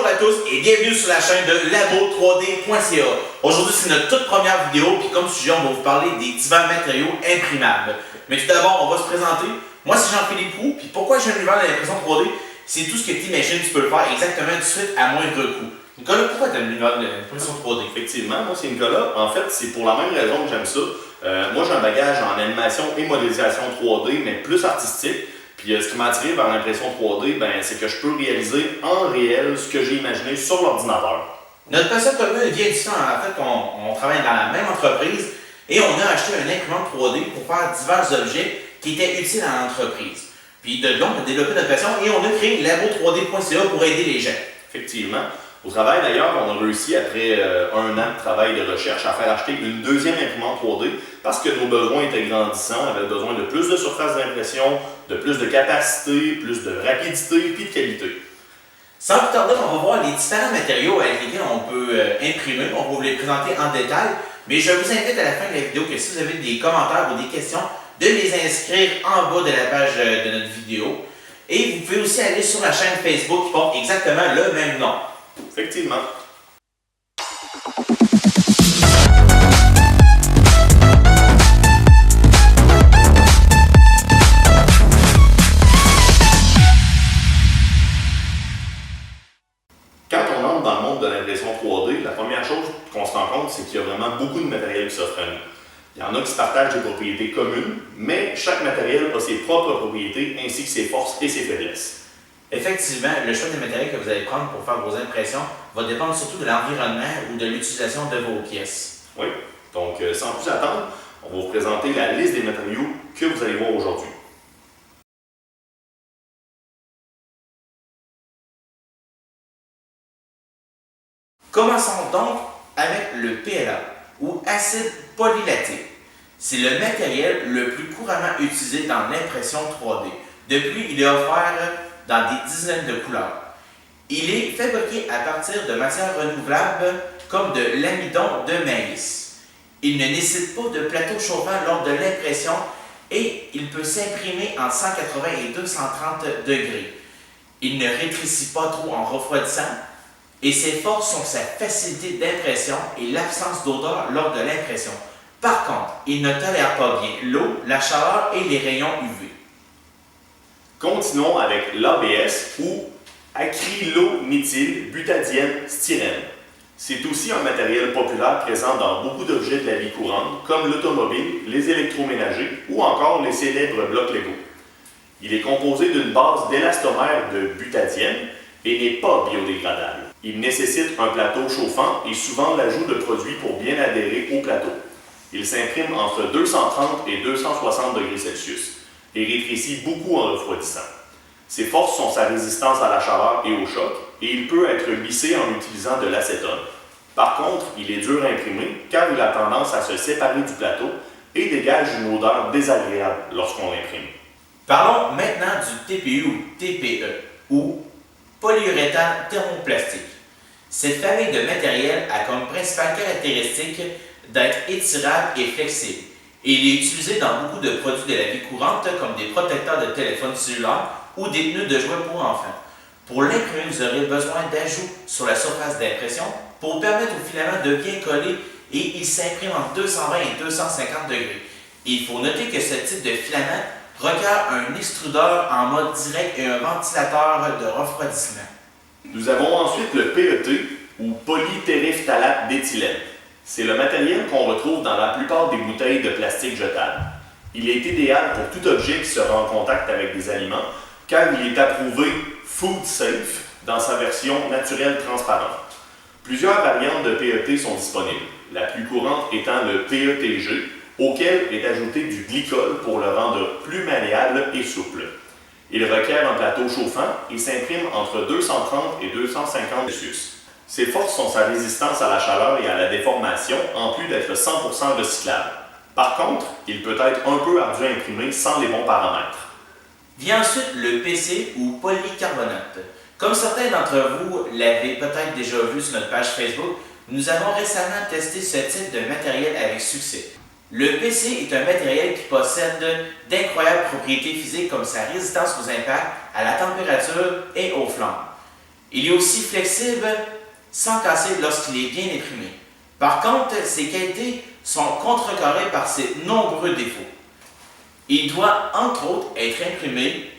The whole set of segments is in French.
Bonjour à tous et bienvenue sur la chaîne de labo3d.ca. Aujourd'hui, c'est notre toute première vidéo, puis comme sujet, on va vous parler des divers matériaux imprimables. Mais tout d'abord, on va se présenter. Moi, c'est Jean-Philippe Roux, puis pourquoi j'ai un univers de l'impression 3D? C'est tout ce que tu imagines, tu peux le faire exactement tout de suite à moindre coût. Nicolas, pourquoi tu aimes l'univers de l'impression 3D? Effectivement, moi c'est Nicolas. En fait, c'est pour la même raison que j'aime ça. Moi, j'ai un bagage en animation et modélisation 3D, mais plus artistique. Puis ce qui m'a attiré vers l'impression 3D, c'est que je peux réaliser en réel ce que j'ai imaginé sur l'ordinateur. Notre passion commune vient du temps. En fait, on travaille dans la même entreprise et on a acheté un imprimante 3D pour faire divers objets qui étaient utiles à l'entreprise. Puis de là, on a développé notre passion et on a créé labo3d.ca pour aider les gens. Effectivement. Au travail d'ailleurs, on a réussi après un an de travail de recherche à faire acheter une deuxième imprimante 3D parce que nos besoins étaient grandissants, on avait besoin de plus de surface d'impression, de plus de capacité, plus de rapidité et de qualité. Sans plus tarder, on va voir les différents matériaux avec lesquels on peut imprimer. On va vous les présenter en détail, mais je vous invite à la fin de la vidéo que si vous avez des commentaires ou des questions, de les inscrire en bas de la page de notre vidéo. Et vous pouvez aussi aller sur la chaîne Facebook qui porte exactement le même nom. Effectivement. Quand on entre dans le monde de l'impression 3D, la première chose qu'on se rend compte, c'est qu'il y a vraiment beaucoup de matériel qui s'offre à nous. Il y en a qui se partagent des propriétés communes, mais chaque matériel a ses propres propriétés ainsi que ses forces et ses faiblesses. Effectivement, le choix des matériels que vous allez prendre pour faire vos impressions va dépendre surtout de l'environnement ou de l'utilisation de vos pièces. Oui, donc sans plus attendre, on va vous présenter la liste des matériaux que vous allez voir aujourd'hui. Commençons donc avec le PLA, ou acide polylactique. C'est le matériel le plus couramment utilisé dans l'impression 3D. Depuis, il est offert dans des dizaines de couleurs. Il est fabriqué à partir de matières renouvelables comme de l'amidon de maïs. Il ne nécessite pas de plateau chauffant lors de l'impression et il peut s'imprimer en 180 et 230 degrés. Il ne rétrécit pas trop en refroidissant et ses forces sont sa facilité d'impression et l'absence d'odeur lors de l'impression. Par contre, il ne tolère pas bien l'eau, la chaleur et les rayons UV. Continuons avec l'ABS ou acrylonitylbutadiène styrène. C'est aussi un matériel populaire présent dans beaucoup d'objets de la vie courante, comme l'automobile, les électroménagers ou encore les célèbres blocs Lego. Il est composé d'une base d'élastomère de butadiène et n'est pas biodégradable. Il nécessite un plateau chauffant et souvent l'ajout de produits pour bien adhérer au plateau. Il s'imprime entre 230 et 260 degrés Celsius et rétrécit beaucoup en refroidissant. Ses forces sont sa résistance à la chaleur et au choc, et il peut être lissé en utilisant de l'acétone. Par contre, il est dur à imprimer car il a tendance à se séparer du plateau et dégage une odeur désagréable lorsqu'on l'imprime. Parlons maintenant du TPU ou TPE, ou polyuréthane thermoplastique. Cette famille de matériel a comme principale caractéristique d'être étirable et flexible. Et il est utilisé dans beaucoup de produits de la vie courante comme des protecteurs de téléphone cellulaire ou des pneus de jouets pour enfants. Pour l'imprimer, vous aurez besoin d'ajouts sur la surface d'impression pour permettre au filament de bien coller et il s'imprime entre 220 et 250 degrés. Et il faut noter que ce type de filament requiert un extrudeur en mode direct et un ventilateur de refroidissement. Nous avons ensuite le PET ou polytéréphtalate d'éthylène. C'est le matériel qu'on retrouve dans la plupart des bouteilles de plastique jetables. Il est idéal pour tout objet qui sera en contact avec des aliments car il est approuvé Food Safe dans sa version naturelle transparente. Plusieurs variantes de PET sont disponibles, la plus courante étant le PETG, auquel est ajouté du glycol pour le rendre plus malléable et souple. Il requiert un plateau chauffant et s'imprime entre 230 et 250 Celsius. Ses forces sont sa résistance à la chaleur et à la déformation, en plus d'être 100% recyclable. Par contre, il peut être un peu ardu à imprimer sans les bons paramètres. Vient ensuite le PC ou polycarbonate. Comme certains d'entre vous l'avez peut-être déjà vu sur notre page Facebook, nous avons récemment testé ce type de matériel avec succès. Le PC est un matériel qui possède d'incroyables propriétés physiques comme sa résistance aux impacts, à la température et aux flammes. Il est aussi flexible sans casser lorsqu'il est bien imprimé. Par contre, ses qualités sont contrecarrées par ses nombreux défauts. Il doit, entre autres, être imprimé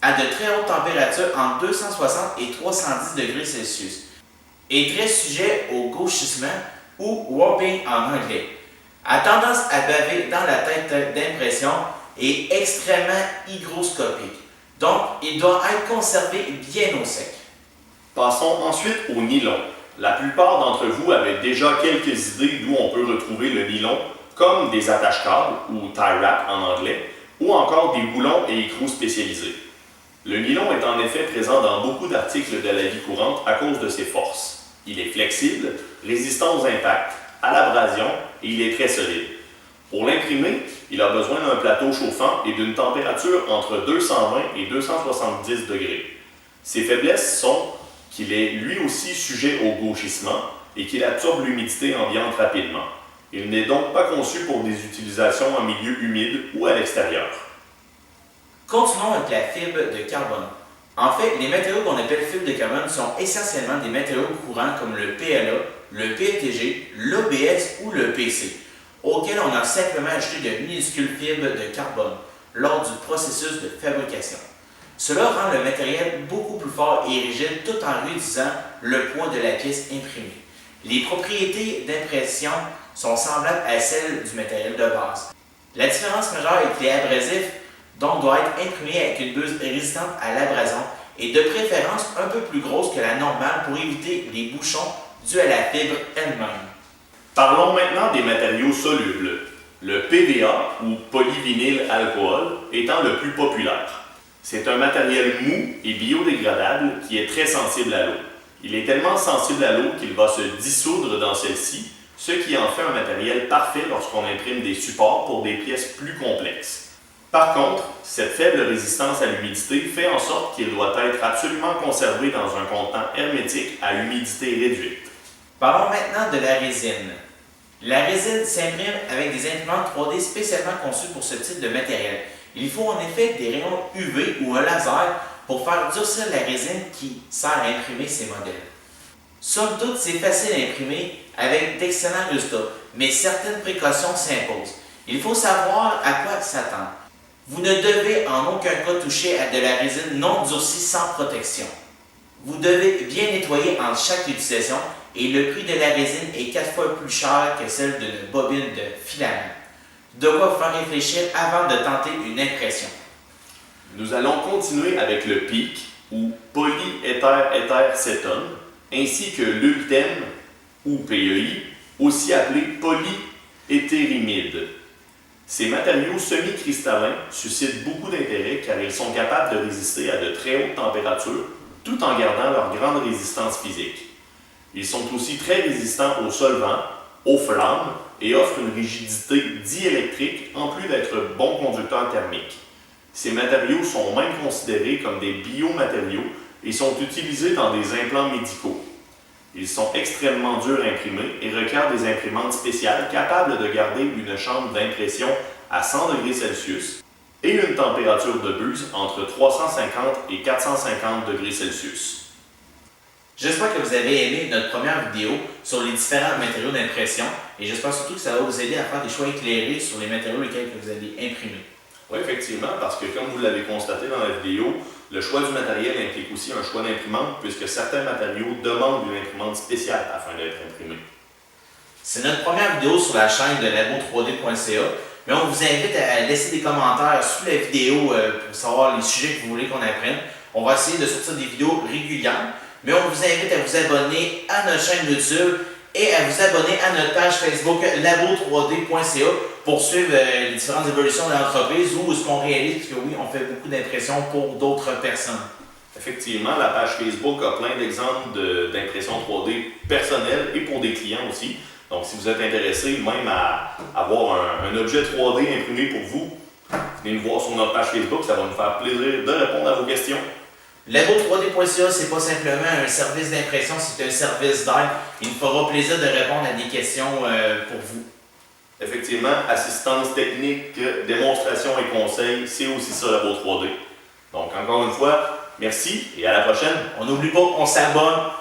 à de très hautes températures entre 260 et 310 degrés Celsius et très sujet au gauchissement ou warping en anglais. A tendance à baver dans la tête d'impression et extrêmement hygroscopique. Donc, il doit être conservé bien au sec. Passons ensuite au nylon. La plupart d'entre vous avaient déjà quelques idées d'où on peut retrouver le nylon, comme des attaches-câbles ou tie wrap en anglais, ou encore des boulons et écrous spécialisés. Le nylon est en effet présent dans beaucoup d'articles de la vie courante à cause de ses forces. Il est flexible, résistant aux impacts, à l'abrasion et il est très solide. Pour l'imprimer, il a besoin d'un plateau chauffant et d'une température entre 220 et 270 degrés. Ses faiblesses sont qu'il est lui aussi sujet au gauchissement et qu'il absorbe l'humidité ambiante rapidement. Il n'est donc pas conçu pour des utilisations en milieu humide ou à l'extérieur. Continuons avec la fibre de carbone. En fait, les matériaux qu'on appelle fibres de carbone sont essentiellement des matériaux courants comme le PLA, le PETG, l'ABS ou le PC, auxquels on a simplement ajouté de minuscules fibres de carbone lors du processus de fabrication. Cela rend le matériel beaucoup plus fort et rigide tout en réduisant le poids de la pièce imprimée. Les propriétés d'impression sont semblables à celles du matériel de base. La différence majeure est qu'il est abrasif, donc doit être imprimé avec une buse résistante à l'abrasion et de préférence un peu plus grosse que la normale pour éviter les bouchons dus à la fibre elle-même. Parlons maintenant des matériaux solubles. Le PVA ou polyvinyl alcool étant le plus populaire. C'est un matériel mou et biodégradable qui est très sensible à l'eau. Il est tellement sensible à l'eau qu'il va se dissoudre dans celle-ci, ce qui en fait un matériel parfait lorsqu'on imprime des supports pour des pièces plus complexes. Par contre, cette faible résistance à l'humidité fait en sorte qu'il doit être absolument conservé dans un contenant hermétique à humidité réduite. Parlons maintenant de la résine. La résine s'imprime avec des imprimantes 3D spécialement conçues pour ce type de matériel. Il faut en effet des rayons UV ou un laser pour faire durcir la résine qui sert à imprimer ces modèles. Somme toute, c'est facile à imprimer avec d'excellents résultats, mais certaines précautions s'imposent. Il faut savoir à quoi s'attendre. Vous ne devez en aucun cas toucher à de la résine non durcie sans protection. Vous devez bien nettoyer entre chaque utilisation et le prix de la résine est 4 fois plus cher que celle d'une bobine de filament. De quoi vous faire réfléchir avant de tenter une impression. Nous allons continuer avec le PEEK ou polyéther-éther-cétone ainsi que l'ULTEM ou PEI, aussi appelé polyéthyrimide. Ces matériaux semi-cristallins suscitent beaucoup d'intérêt car ils sont capables de résister à de très hautes températures tout en gardant leur grande résistance physique. Ils sont aussi très résistants aux solvants, aux flammes et offrent une rigidité diélectrique en plus d'être bons conducteurs thermiques. Ces matériaux sont même considérés comme des biomatériaux et sont utilisés dans des implants médicaux. Ils sont extrêmement durs à imprimer et requièrent des imprimantes spéciales capables de garder une chambre d'impression à 100 degrés Celsius et une température de buse entre 350 et 450 degrés Celsius. J'espère que vous avez aimé notre première vidéo sur les différents matériaux d'impression et j'espère surtout que ça va vous aider à faire des choix éclairés sur les matériaux lesquels vous allez imprimer. Oui, effectivement, parce que comme vous l'avez constaté dans la vidéo, le choix du matériel implique aussi un choix d'imprimante puisque certains matériaux demandent une imprimante spéciale afin d'être imprimés. C'est notre première vidéo sur la chaîne de labo3d.ca, mais on vous invite à laisser des commentaires sous la vidéo pour savoir les sujets que vous voulez qu'on apprenne. On va essayer de sortir des vidéos régulières, mais on vous invite à vous abonner à notre chaîne YouTube et à vous abonner à notre page Facebook labo3d.ca pour suivre les différentes évolutions de l'entreprise ou ce qu'on réalise, parce que oui, on fait beaucoup d'impressions pour d'autres personnes. Effectivement, la page Facebook a plein d'exemples d'impression 3D personnelles et pour des clients aussi. Donc, si vous êtes intéressé même à avoir un objet 3D imprimé pour vous, venez nous voir sur notre page Facebook, ça va nous faire plaisir de répondre à vos questions. Labo3d.ca, c'est pas simplement un service d'impression, c'est un service d'aide. Il nous fera plaisir de répondre à des questions pour vous. Effectivement, assistance technique, démonstration et conseils, c'est aussi ça Labo3D. Donc, encore une fois, Merci et à la prochaine. On n'oublie pas, on s'abonne.